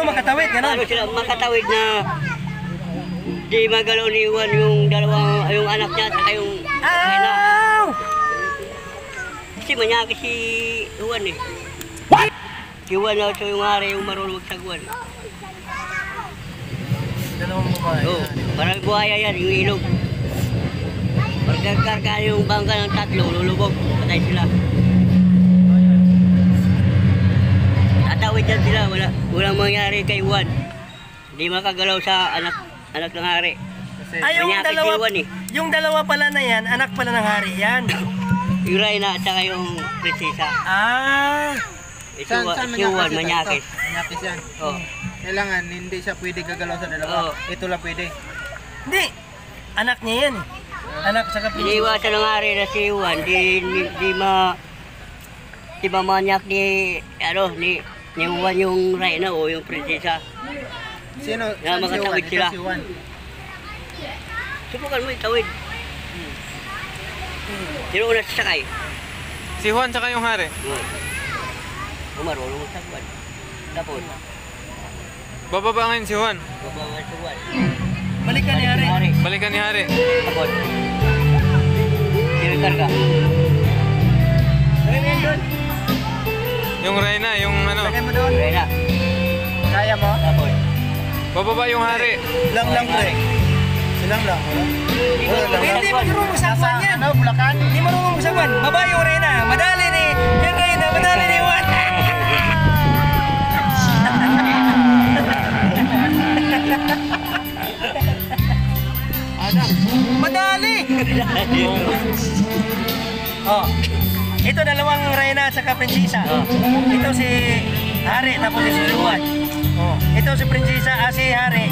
Paano makatawid? Ganun? Paano sila makatawid na di magalaw ni Juan yung yung anak niya at yung Reyna. Kasi manyaki si Juan eh. Si Juan na ito yung hari yung marunong magsagwan. Dalawang babae. Oo, parang buhaya yan, yung ilog. Pagkarga yung bangka ng tatlo, lulubog, patay sila. Tatawid yan sila, walang mangyari kay Juan. Hindi makagalaw sa anak ng hari. Ay, yung dalawa pala na yan, anak pala ng hari yan. Yung Reyna at saka yung prinsesa. Saan Si Juan, manyakis. Manyakis yan. Oh. Kailangan hindi siya pwede gagalaw sa dalawa. Ito lang pwede. Hindi. Anak niya yan. Anak sa kapitid. Iniiwasan ng hari na si Juan, di mamanyak ni Juan yung Reyna o yung prinsesa. Sino? Na makatawid sila. Si Juan. Subukan mo itawid. Sino una sasakay? Si Juan tsaka yung hari. Marunong magsagwan. Tapos, Bababa ngayon si Juan. babangan si Juan. Balikan ni hari. Balikan ni hari. Tapos, sino karga? Lagay mo yan doon. Yung Reyna, yung ano. Lagay mo doon. Reyna. Kaya mo? Tapos, Bababa yung hari. Lang pre. Silang lang. Hindi marunong magsagwan yan. Ano, Bulacan? Hindi marunong magsagwan. Babae yung Reyna. Madali ni Reyna. Madali ni Juan. Madali! Oh. Ito dalawang Reyna at saka prinsesa. Ito si hari tapos si Juan. Oh. Ito si prinsesa si hari.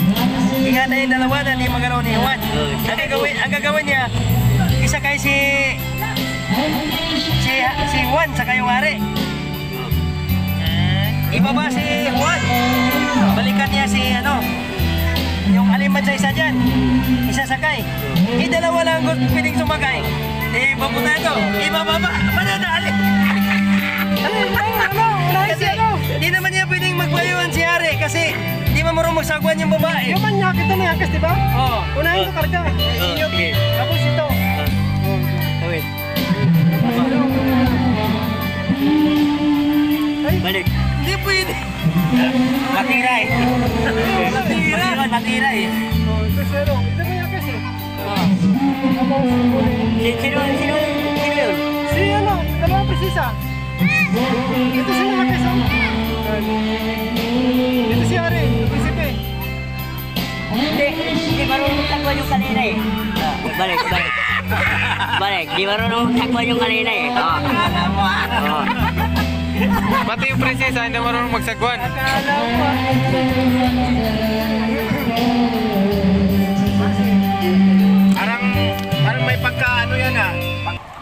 Ingatan yung dalawa na hindi magalaw ni Juan. Ang gagawin niya, isa kay si Juan saka yung hari. Ibaba si Juan. Balikan niya si yung aliman sa isa dyan. Isasakay. Dalawa lang pwedeng sumakay. Papunta ito. Ibababa. Manadali. Kasi di naman niya pwedeng magbayuan si hari kasi di man marunong magsagwan yung babae. Yung manyakis na manyakis, di ba? Oo. Unahin ko karga. sige. Tapos ito. Tawid. Balik. Hindi pwede. Matira eh. Matira eh. Ito zero. Ito manyakis eh. Sino yun? Si dalawang presisa. Ito si manyakis oh. Ito si hari, presipe. Hindi marunong magsagwan yung kanina eh. Balik. Di marunong magsagwan yung kanina eh. Pati yung prinsesa hindi marunong magsagwan. Parang may pagka yan ah.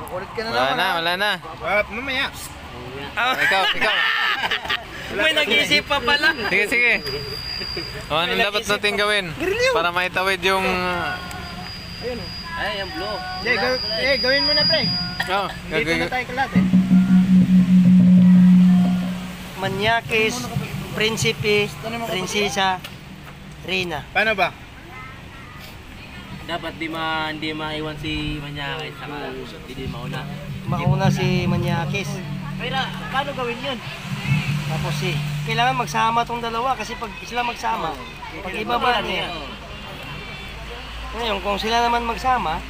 Kukulit ka na Wala na. Mamaya. Ikaw. May nag-iisip pa pala. Sige. O, anong dapat natin gawin? Para maitawid yung... Ay, yung blue. Gawin mo na pre. Dito na tayo kalat eh. Manyakis, prinsipe, prinsesa, Reyna. Paano ba? Dapat hindi maiwan si Manyakis saka hindi mauna. Mauna si Manyakis. Pero paano gawin yun? Tapos kailangan magsama tong dalawa kasi pag sila magsama, pag ibaba niya. Ngayon, kung sila naman magsama,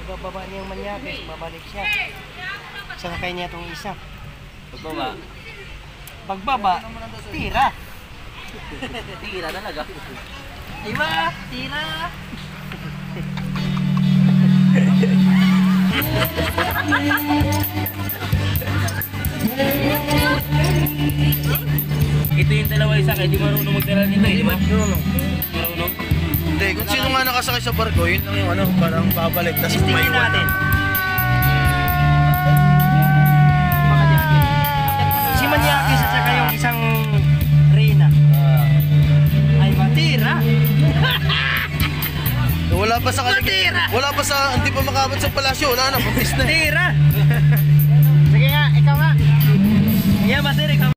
ibababa niya yung Manyakis, babalik siya. Sakay niya tong isa. Pagbaba, tira. Tira talaga. Diba? Tira. Ito yung dalawa isa kaya di marunong magtira nito eh, di ba? Marunong. Hindi, kung sino nga nakasakay sa barko, yun lang yung parang babalik. Tapos Tingnan natin. Si Manyakis at saka yung isang Reyna. Ay, matira. wala pa sa hindi pa makabot sa palasyo, wala na, puntis na. Tira. Sige nga, ikaw nga. Yeah, Master, ikaw.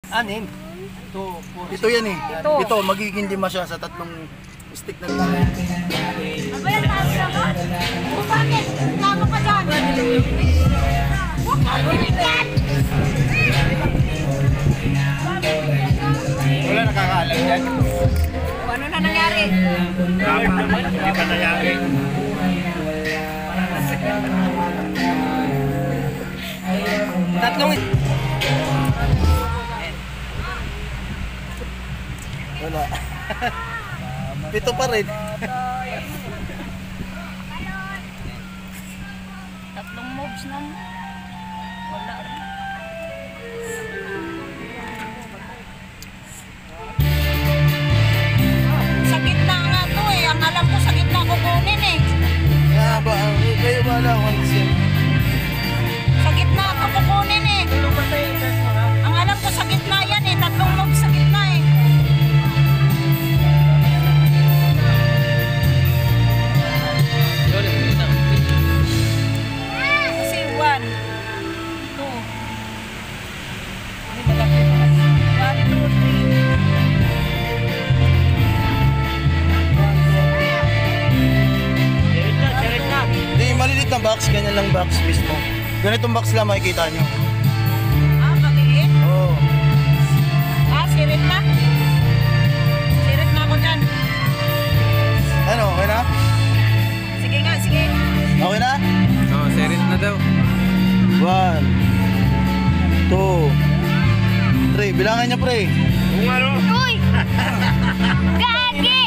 Anim. Ito yan eh. Ito, magiging 5 siya sa 3 stick na dito. Abayan, taas ka ba? O bakit? Tama ka dyan. Huwag ka bumigyan. Wala nakakaalam yan. O ano na nangyari? Hindi pa nangyari. Tatlong Wala. 7 pa rin. Tatlong moves na. Wala rin. Sa gitna nga to eh. Ang alam ko sa gitna kukunin eh. Kaya ba, kayo ba lang ang Sa gitna ako kukunin eh. Ang alam ko sa gitna yan eh. Tatlong moves sa gitna eh. Kasi 1, 2. Hindi malaki. 1, 2, 3. Sirit na. Hindi, malilit na box, ganyan lang box mismo. Ganitong box lang makikita nyo. Ah, maliit. Oo. Ah, sirit na. Sirit na ako dyan. Ano, okay na? Sige nga, sige. Okay na? Oh, serit na daw. 1, 2, 3. Bilangan niya pre. Uy! Gagi!